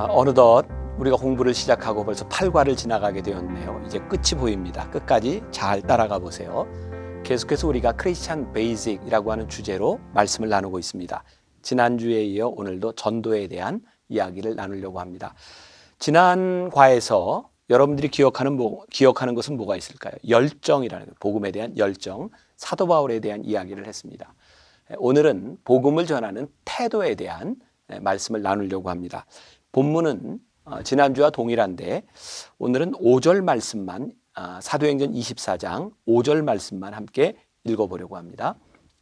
어느덧 우리가 공부를 시작하고 벌써 8과를 지나가게 되었네요. 이제 끝이 보입니다. 끝까지 잘 따라가 보세요. 계속해서 우리가 크리스찬 베이직이라고 하는 주제로 말씀을 나누고 있습니다. 지난주에 이어 오늘도 전도에 대한 이야기를 나누려고 합니다. 지난 과에서 여러분들이 기억하는 것은 뭐가 있을까요? 열정이라는 것, 복음에 대한 열정, 사도 바울에 대한 이야기를 했습니다. 오늘은 복음을 전하는 태도에 대한 말씀을 나누려고 합니다. 본문은 지난주와 동일한데 오늘은 5절 말씀만, 사도행전 24장 5절 말씀만 함께 읽어보려고 합니다.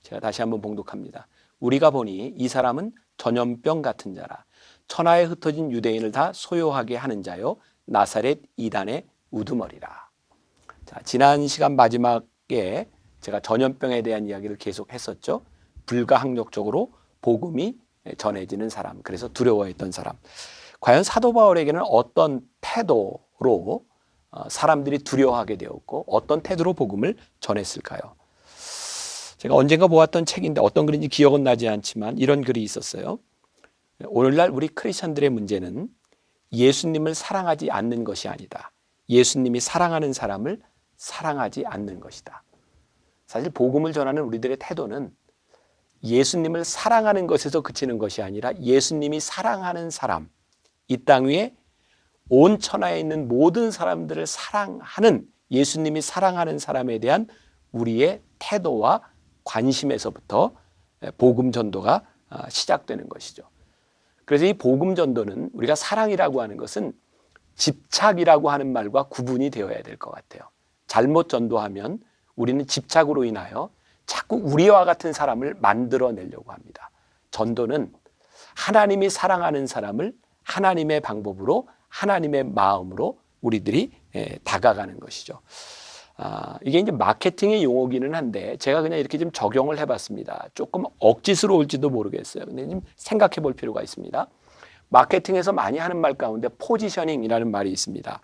제가 다시 한번 봉독합니다. 우리가 보니 이 사람은 전염병 같은 자라. 천하에 흩어진 유대인을 다 소요하게 하는 자요 나사렛 이단의 우두머리라. 자, 지난 시간 마지막에 제가 전염병에 대한 이야기를 계속 했었죠. 불가항력적으로 복음이 전해지는 사람, 그래서 두려워했던 사람. 과연 사도 바울에게는 어떤 태도로 사람들이 두려워하게 되었고 어떤 태도로 복음을 전했을까요? 제가 언젠가 보았던 책인데 어떤 글인지 기억은 나지 않지만 이런 글이 있었어요. 오늘날 우리 크리스천들의 문제는 예수님을 사랑하지 않는 것이 아니다. 예수님이 사랑하는 사람을 사랑하지 않는 것이다. 사실 복음을 전하는 우리들의 태도는 예수님을 사랑하는 것에서 그치는 것이 아니라 예수님이 사랑하는 사람, 이 땅 위에 온 천하에 있는 모든 사람들을 사랑하는, 예수님이 사랑하는 사람에 대한 우리의 태도와 관심에서부터 복음 전도가 시작되는 것이죠. 그래서 이 복음 전도는 우리가 사랑이라고 하는 것은 집착이라고 하는 말과 구분이 되어야 될 것 같아요. 잘못 전도하면 우리는 집착으로 인하여 자꾸 우리와 같은 사람을 만들어내려고 합니다. 전도는 하나님이 사랑하는 사람을 하나님의 방법으로, 하나님의 마음으로 우리들이 다가가는 것이죠. 이게 이제 마케팅의 용어기는 한데 제가 그냥 이렇게 좀 적용을 해봤습니다. 조금 억지스러울지도 모르겠어요. 근데 좀 생각해 볼 필요가 있습니다. 마케팅에서 많이 하는 말 가운데 포지셔닝이라는 말이 있습니다.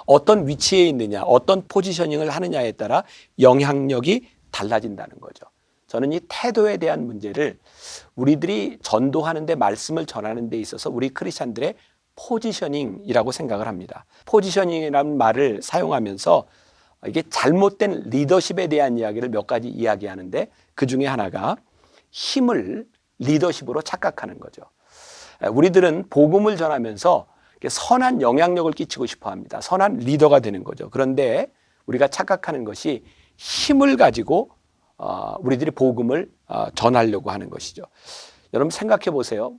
어떤 위치에 있느냐, 어떤 포지셔닝을 하느냐에 따라 영향력이 달라진다는 거죠. 저는 이 태도에 대한 문제를 우리들이 전도하는데, 말씀을 전하는 데 있어서 우리 크리스찬들의 포지셔닝이라고 생각을 합니다. 포지셔닝이라는 말을 사용하면서 이게 잘못된 리더십에 대한 이야기를 몇 가지 이야기하는데 그 중에 하나가 힘을 리더십으로 착각하는 거죠. 우리들은 복음을 전하면서 선한 영향력을 끼치고 싶어 합니다. 선한 리더가 되는 거죠. 그런데 우리가 착각하는 것이 힘을 가지고 우리들이 복음을 전하려고 하는 것이죠. 여러분 생각해 보세요.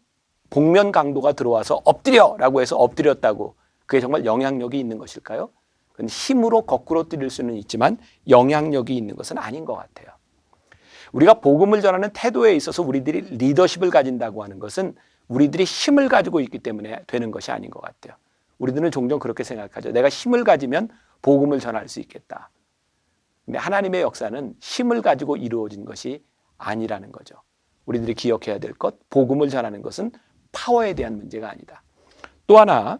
복면 강도가 들어와서 엎드려라고 해서 엎드렸다고 그게 정말 영향력이 있는 것일까요? 그건 힘으로 거꾸로 때릴 수는 있지만 영향력이 있는 것은 아닌 것 같아요. 우리가 복음을 전하는 태도에 있어서 우리들이 리더십을 가진다고 하는 것은 우리들이 힘을 가지고 있기 때문에 되는 것이 아닌 것 같아요. 우리들은 종종 그렇게 생각하죠. 내가 힘을 가지면 복음을 전할 수 있겠다. 근데 하나님의 역사는 힘을 가지고 이루어진 것이 아니라는 거죠. 우리들이 기억해야 될 것, 복음을 전하는 것은 파워에 대한 문제가 아니다. 또 하나,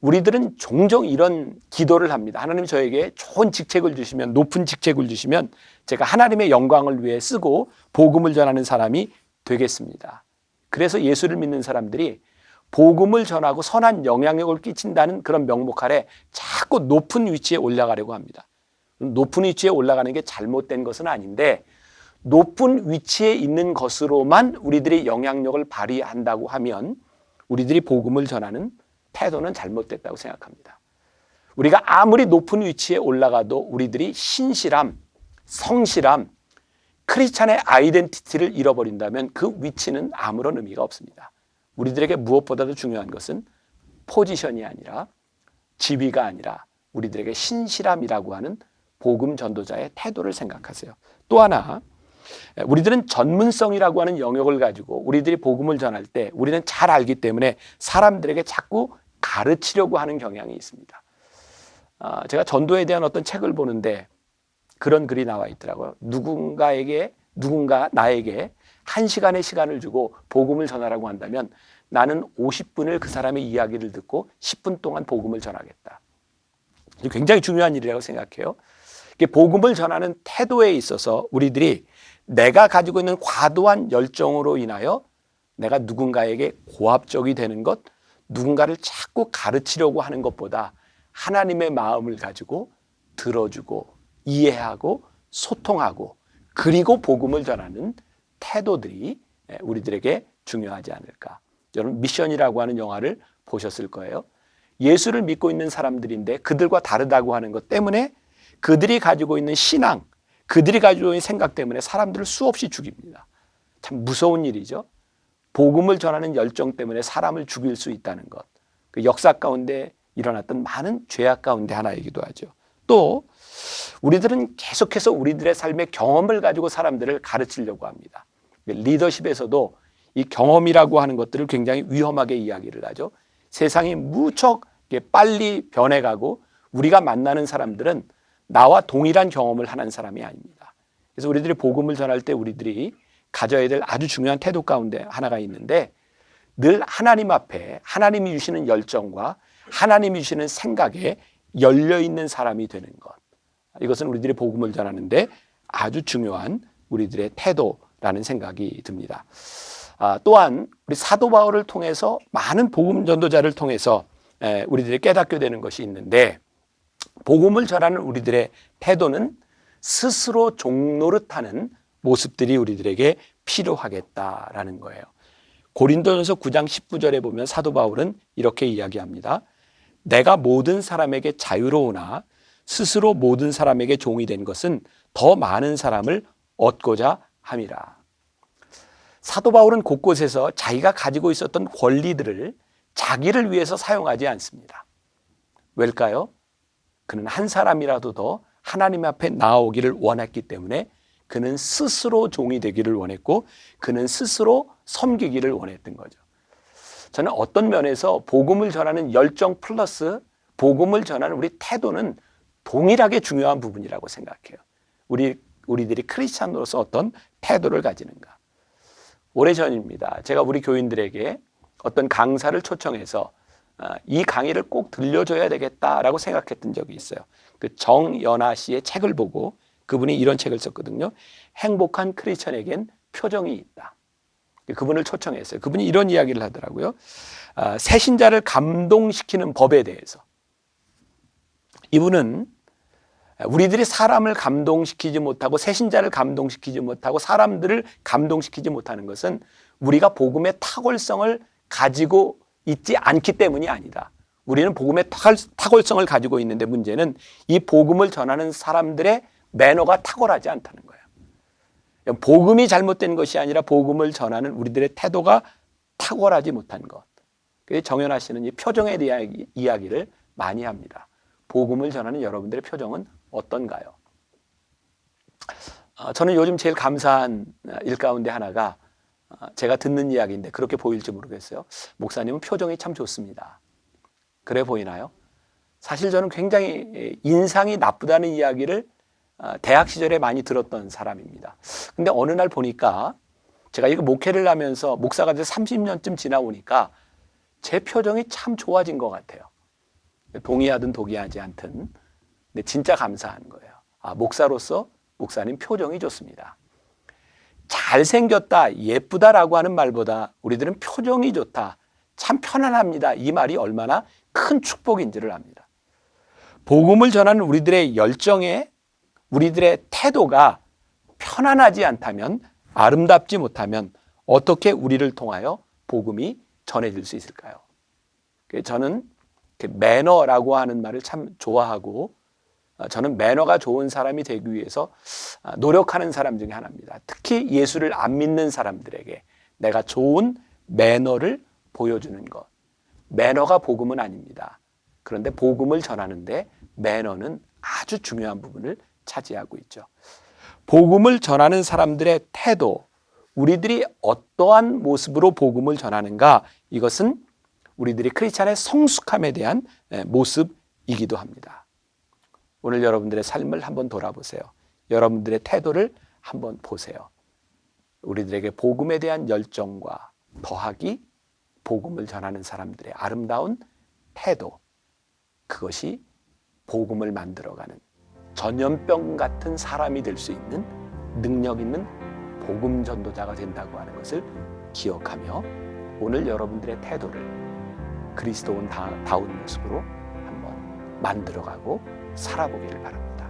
우리들은 종종 이런 기도를 합니다. 하나님 저에게 좋은 직책을 주시면, 높은 직책을 주시면 제가 하나님의 영광을 위해 쓰고 복음을 전하는 사람이 되겠습니다. 그래서 예수를 믿는 사람들이 복음을 전하고 선한 영향력을 끼친다는 그런 명목 아래 자꾸 높은 위치에 올라가려고 합니다. 높은 위치에 올라가는 게 잘못된 것은 아닌데 높은 위치에 있는 것으로만 우리들이 영향력을 발휘한다고 하면 우리들이 복음을 전하는 태도는 잘못됐다고 생각합니다. 우리가 아무리 높은 위치에 올라가도 우리들이 신실함, 성실함, 크리스찬의 아이덴티티를 잃어버린다면 그 위치는 아무런 의미가 없습니다. 우리들에게 무엇보다도 중요한 것은 포지션이 아니라, 지위가 아니라 우리들에게 신실함이라고 하는 복음 전도자의 태도를 생각하세요. 또 하나, 우리들은 전문성이라고 하는 영역을 가지고 우리들이 복음을 전할 때 우리는 잘 알기 때문에 사람들에게 자꾸 가르치려고 하는 경향이 있습니다. 제가 전도에 대한 어떤 책을 보는데 그런 글이 나와 있더라고요. 누군가 나에게 1시간의 시간을 주고 복음을 전하라고 한다면 나는 50분을 그 사람의 이야기를 듣고 10분 동안 복음을 전하겠다. 굉장히 중요한 일이라고 생각해요. 복음을 전하는 태도에 있어서 우리들이 내가 가지고 있는 과도한 열정으로 인하여 내가 누군가에게 고압적이 되는 것, 누군가를 자꾸 가르치려고 하는 것보다 하나님의 마음을 가지고 들어주고 이해하고 소통하고 그리고 복음을 전하는 태도들이 우리들에게 중요하지 않을까. 여러분 미션이라고 하는 영화를 보셨을 거예요. 예수를 믿고 있는 사람들인데 그들과 다르다고 하는 것 때문에 그들이 가지고 있는 신앙, 그들이 가지고 있는 생각 때문에 사람들을 수없이 죽입니다. 참 무서운 일이죠. 복음을 전하는 열정 때문에 사람을 죽일 수 있다는 것. 그 역사 가운데 일어났던 많은 죄악 가운데 하나이기도 하죠. 또 우리들은 계속해서 우리들의 삶의 경험을 가지고 사람들을 가르치려고 합니다. 리더십에서도 이 경험이라고 하는 것들을 굉장히 위험하게 이야기를 하죠. 세상이 무척 빨리 변해가고 우리가 만나는 사람들은 나와 동일한 경험을 하는 사람이 아닙니다. 그래서 우리들이 복음을 전할 때 우리들이 가져야 될 아주 중요한 태도 가운데 하나가 있는데 늘 하나님 앞에 하나님이 주시는 열정과 하나님이 주시는 생각에 열려있는 사람이 되는 것. 이것은 우리들이 복음을 전하는데 아주 중요한 우리들의 태도라는 생각이 듭니다. 또한 우리 사도 바울을 통해서 많은 복음 전도자를 통해서 우리들이 깨닫게 되는 것이 있는데 복음을 전하는 우리들의 태도는 스스로 종노릇하는 모습들이 우리들에게 필요하겠다라는 거예요. 고린도전서 9장 19절에 보면 사도 바울은 이렇게 이야기합니다. 내가 모든 사람에게 자유로우나 스스로 모든 사람에게 종이 된 것은 더 많은 사람을 얻고자 함이라. 사도 바울은 곳곳에서 자기가 가지고 있었던 권리들을 자기를 위해서 사용하지 않습니다. 왜일까요? 그는 한 사람이라도 더 하나님 앞에 나아오기를 원했기 때문에 그는 스스로 종이 되기를 원했고 그는 스스로 섬기기를 원했던 거죠. 저는 어떤 면에서 복음을 전하는 열정 플러스 복음을 전하는 우리 태도는 동일하게 중요한 부분이라고 생각해요. 우리들이 크리스찬으로서 어떤 태도를 가지는가. 오래전입니다. 제가 우리 교인들에게 어떤 강사를 초청해서 이 강의를 꼭 들려줘야 되겠다라고 생각했던 적이 있어요. 그 정연아 씨의 책을 보고 그분이 이런 책을 썼거든요. 행복한 크리스찬에겐 표정이 있다. 그분을 초청했어요. 그분이 이런 이야기를 하더라고요. 새신자를 감동시키는 법에 대해서. 이분은 우리들이 사람을 감동시키지 못하고 새신자를 감동시키지 못하고 사람들을 감동시키지 못하는 것은 우리가 복음의 탁월성을 가지고 있지 않기 때문이 아니다. 우리는 복음의 탁월성을 가지고 있는데 문제는 이 복음을 전하는 사람들의 매너가 탁월하지 않다는 거예요. 복음이 잘못된 것이 아니라 복음을 전하는 우리들의 태도가 탁월하지 못한 것. 그래서 정연아 씨는 이 표정에 대한 이야기를 많이 합니다. 복음을 전하는 여러분들의 표정은 어떤가요? 저는 요즘 제일 감사한 일 가운데 하나가 제가 듣는 이야기인데 그렇게 보일지 모르겠어요. 목사님은 표정이 참 좋습니다. 그래 보이나요? 사실 저는 굉장히 인상이 나쁘다는 이야기를 대학 시절에 많이 들었던 사람입니다. 근데 어느 날 보니까 제가 이거 목회를 하면서 목사가 돼서 30년쯤 지나오니까 제 표정이 참 좋아진 것 같아요. 동의하든 동의하지 않든. 근데 진짜 감사한 거예요. 목사로서 목사님 표정이 좋습니다. 잘생겼다, 예쁘다라고 하는 말보다 우리들은 표정이 좋다, 참 편안합니다. 이 말이 얼마나 큰 축복인지를 압니다. 복음을 전하는 우리들의 열정에 우리들의 태도가 편안하지 않다면, 아름답지 못하면 어떻게 우리를 통하여 복음이 전해질 수 있을까요? 저는 매너라고 하는 말을 참 좋아하고 저는 매너가 좋은 사람이 되기 위해서 노력하는 사람 중에 하나입니다. 특히 예수를 안 믿는 사람들에게 내가 좋은 매너를 보여주는 것. 매너가 복음은 아닙니다. 그런데 복음을 전하는데 매너는 아주 중요한 부분을 차지하고 있죠. 복음을 전하는 사람들의 태도, 우리들이 어떠한 모습으로 복음을 전하는가, 이것은 우리들이 크리스찬의 성숙함에 대한 모습이기도 합니다. 오늘 여러분들의 삶을 한번 돌아보세요. 여러분들의 태도를 한번 보세요. 우리들에게 복음에 대한 열정과 더하기 복음을 전하는 사람들의 아름다운 태도, 그것이 복음을 만들어가는 전염병 같은 사람이 될 수 있는 능력 있는 복음 전도자가 된다고 하는 것을 기억하며 오늘 여러분들의 태도를 그리스도인다운 모습으로 한번 만들어가고 살아보기를 바랍니다.